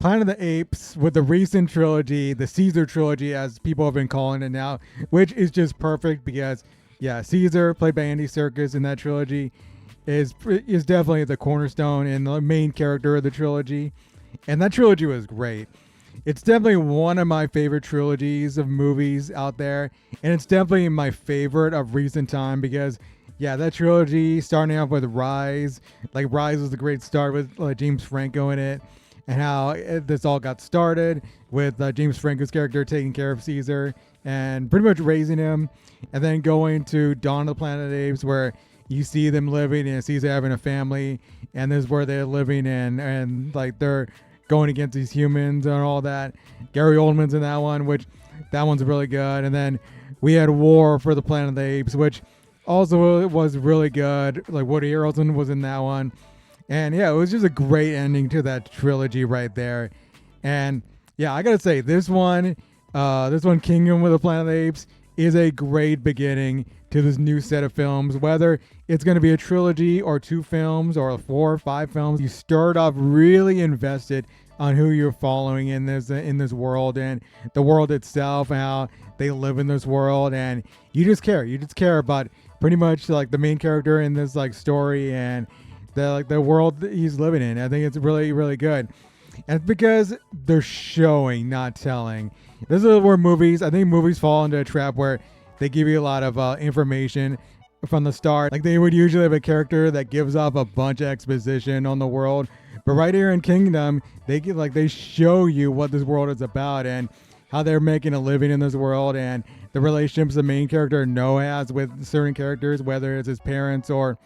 Planet of the Apes with the recent trilogy, the Caesar trilogy, as people have been calling it now, which is just perfect because, yeah, Caesar, played by Andy Serkis in that trilogy, is definitely the cornerstone and the main character of the trilogy. And that trilogy was great. It's definitely one of my favorite trilogies of movies out there, and it's definitely my favorite of recent time because, yeah, that trilogy starting off with Rise, like Rise was a great start with James Franco in it, and how this all got started with James Franco's character taking care of Caesar and pretty much raising him, and then going to Dawn of the Planet of the Apes where you see them living and Caesar having a family, and this is where they're living and like they're going against these humans and all that. Gary Oldman's in that one, which that one's really good. And then we had War for the Planet of the Apes, which also was really good. Like Woody Harrelson was in that one. And yeah, it was just a great ending to that trilogy right there. And yeah, I gotta say, this one, Kingdom with the Planet of the Apes, is a great beginning to this new set of films. Whether it's going to be a trilogy or two films or 4 or 5 films, you start off really invested on who you're following in this world and the world itself and how they live in this world, and you just care about pretty much like the main character in this like story and the world that he's living in. I think it's really, really good. And it's because they're showing, not telling. This is where I think movies fall into a trap where they give you a lot of information from the start. Like they would usually have a character that gives off a bunch of exposition on the world. But right here in Kingdom, they show you what this world is about and how they're making a living in this world and the relationships the main character Noah has with certain characters, whether it's his parents or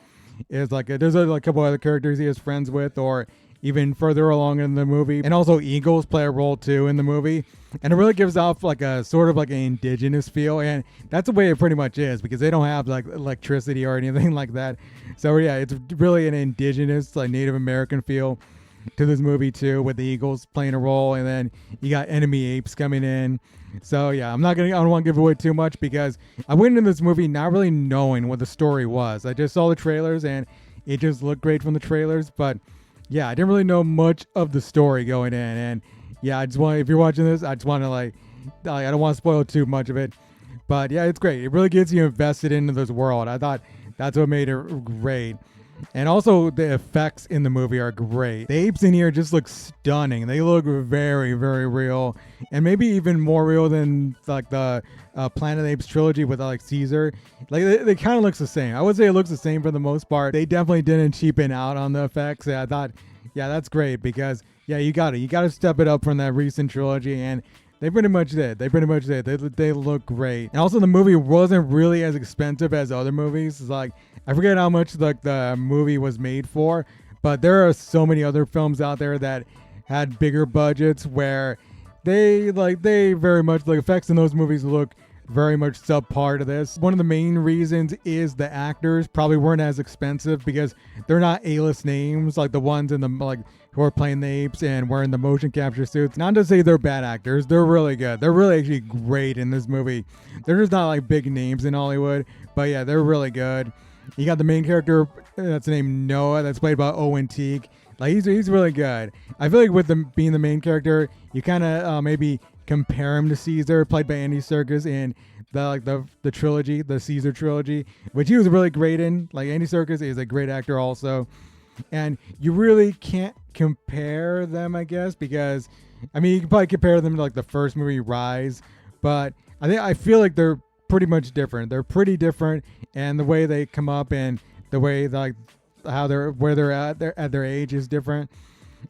is there's a couple other characters he has friends with, or even further along in the movie. And also eagles play a role too in the movie. And it really gives off like a sort of like an indigenous feel. And that's the way it pretty much is because they don't have like electricity or anything like that. So yeah, it's really an indigenous, like Native American feel to this movie too, with the eagles playing a role. And then you got enemy apes coming in. So yeah, I don't want to give away too much because I went into this movie not really knowing what the story was. I just saw the trailers and it just looked great from the trailers, but yeah, I didn't really know much of the story going in, and yeah, if you're watching this, I just want to I don't want to spoil too much of it, but yeah, it's great. It really gets you invested into this world. I thought that's what made it great. And also the effects in the movie are great. The apes in here just look stunning. They look very, very real, and maybe even more real than like the Planet of the Apes trilogy with like Caesar. Like they kind of looks the same. I would say it looks the same for the most part. They definitely didn't cheapen out on the effects. And I thought, yeah, that's great because yeah, you got to step it up from that recent trilogy, and they pretty much did. They look great. And also the movie wasn't really as expensive as other movies. It's like, I forget how much like the movie was made for, but there are so many other films out there that had bigger budgets where they very much, like, effects in those movies look very much subpar to this. One of the main reasons is the actors probably weren't as expensive because they're not A-list names like the ones in the who are playing the apes and wearing the motion capture suits. Not to say they're bad actors, they're really good. They're really actually great in this movie. They're just not like big names in Hollywood, but yeah, they're really good. You got the main character that's named Noah, that's played by Owen Teague. Like he's really good. I feel like with them being the main character, you kind of maybe compare him to Caesar, played by Andy Serkis in the trilogy, the Caesar trilogy, which he was really great in. Like Andy Serkis is a great actor also, and you really can't compare them, I guess, because I mean you can probably compare them to like the first movie Rise, but I feel like they're pretty much different. They're pretty different, and the way they come up and the way where they're at their age is different.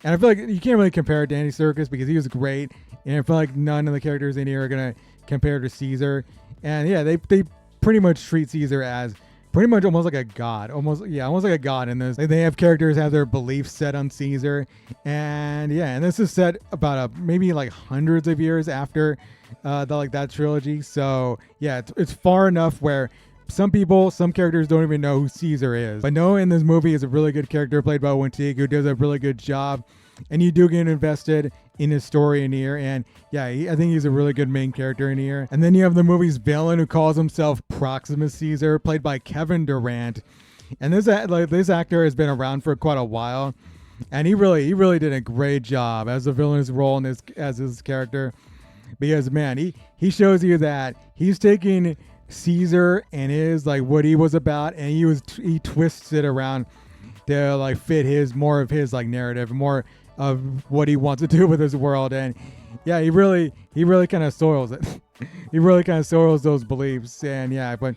And I feel like you can't really compare it to Andy Serkis because he was great, and I feel like none of the characters in here are gonna compare to Caesar. And yeah, they pretty much treat Caesar as pretty much almost like a god, almost like a god in this. They have characters have their beliefs set on Caesar, and yeah, and this is set about maybe like hundreds of years after that trilogy. So yeah, it's far enough where some characters don't even know who Caesar is. But Noah in this movie is a really good character played by Owen Teague, who does a really good job. And you do get invested in his story in here. And yeah, I think he's a really good main character in here. And then you have the movie's villain who calls himself Proximus Caesar, played by Kevin Durant. And this actor has been around for quite a while. and he really did a great job as the villain's role in this as his character, because man, he shows you that he's taking Caesar and his like what he was about, and he twists it around to like fit his more of his like narrative, more of what he wants to do with his world. And yeah, he really kind of soils it. He really kind of soils those beliefs. And yeah, but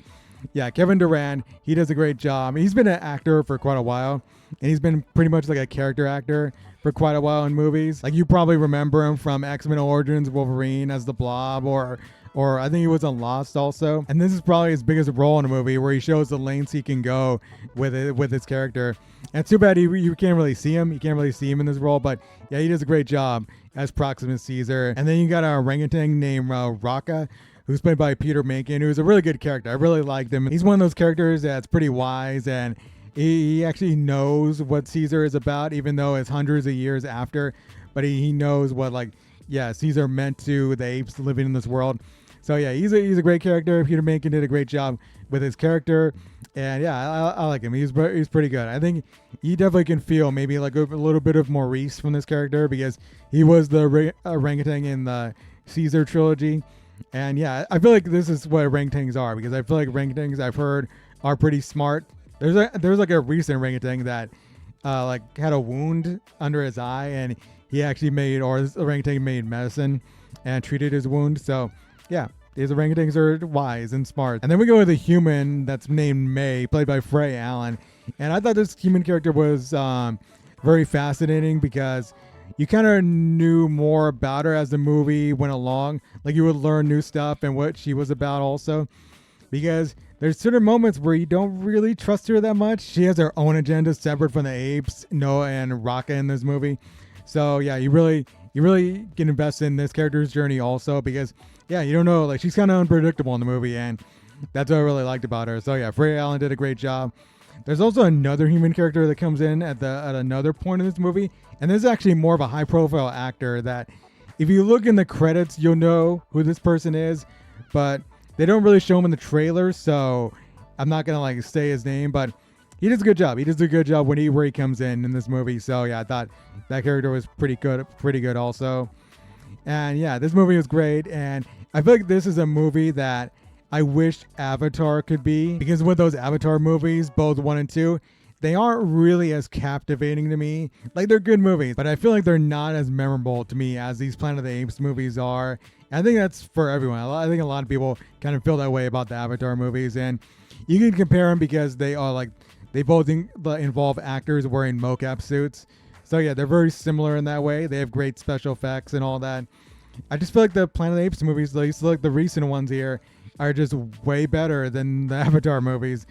yeah, Kevin Durant, he does a great job. He's been an actor for quite a while, and he's been pretty much like a character actor for quite a while in movies. Like you probably remember him from X-Men Origins Wolverine as the Blob, or I think he was on Lost also. And this is probably his biggest role in a movie, where he shows the lengths he can go with it, with his character. And it's too bad you can't really see him. You can't really see him in this role, but yeah, he does a great job as Proximus Caesar. And then you got a orangutan named Raka, who's played by Peter Macon, who's a really good character. I really liked him. He's one of those characters that's pretty wise, and he actually knows what Caesar is about, even though it's hundreds of years after. But he knows what, like, yeah, Caesar meant to the apes living in this world. So yeah, he's a great character. Peter Macon did a great job with his character, and yeah, I like him. He's pretty good. I think you definitely can feel maybe like a little bit of Maurice from this character, because he was the orangutan in the Caesar trilogy. And yeah, I feel like this is what orangutans are, because I feel like orangutans I've heard are pretty smart. There's like a recent orangutan that like had a wound under his eye, and he actually this orangutan made medicine and treated his wound. So yeah, these orangutans are wise and smart. And then we go with a human that's named May, played by Frey Allen. And I thought this human character was very fascinating, because you kind of knew more about her as the movie went along. Like you would learn new stuff and what she was about also, because there's certain moments where you don't really trust her that much. She has her own agenda separate from the apes, Noah and Raka in this movie. So yeah, you really can invest in this character's journey also, because yeah, you don't know, like she's kind of unpredictable in the movie, and that's what I really liked about her. So yeah, Frey Allen did a great job. There's also another human character that comes in at another point in this movie, and this is actually more of a high profile actor that if you look in the credits, you'll know who this person is, but they don't really show him in the trailer, so I'm not gonna like say his name, but he does a good job. He does a good job where he comes in this movie. So yeah, I thought that character was pretty good also. And yeah, this movie was great, and I feel like this is a movie that I wish Avatar could be, because with those Avatar movies, both 1 and 2, they aren't really as captivating to me. Like, they're good movies, but I feel like they're not as memorable to me as these Planet of the Apes movies are. And I think that's for everyone. I think a lot of people kind of feel that way about the Avatar movies, and you can compare them because they are like, they both involve actors wearing mocap suits. So yeah, they're very similar in that way. They have great special effects and all that. I just feel like the Planet of the Apes movies, at least like the recent ones here, are just way better than the Avatar movies.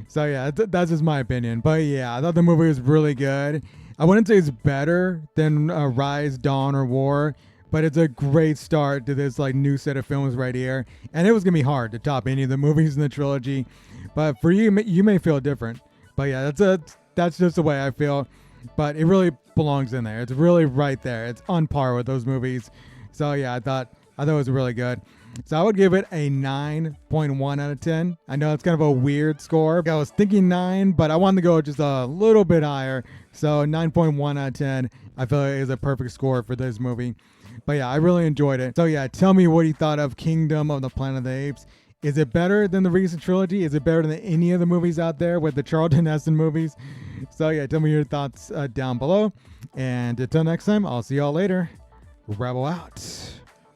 So yeah, that's just my opinion. But yeah, I thought the movie was really good. I wouldn't say it's better than Rise, Dawn, or War, but it's a great start to this like new set of films right here. And it was gonna be hard to top any of the movies in the trilogy. But for you, you may feel different. But yeah, that's just the way I feel. But it really belongs in there. It's really right there. It's on par with those movies. So yeah, I thought it was really good. So I would give it a 9.1 out of 10. I know it's kind of a weird score. I was thinking 9, but I wanted to go just a little bit higher. So 9.1 out of 10, I feel like is a perfect score for this movie. But yeah, I really enjoyed it. So yeah, tell me what you thought of Kingdom of the Planet of the Apes. Is it better than the recent trilogy? Is it better than any of the movies out there with the Charlton Heston movies? So yeah, tell me your thoughts down below. And until next time, I'll see y'all later. Rebel out.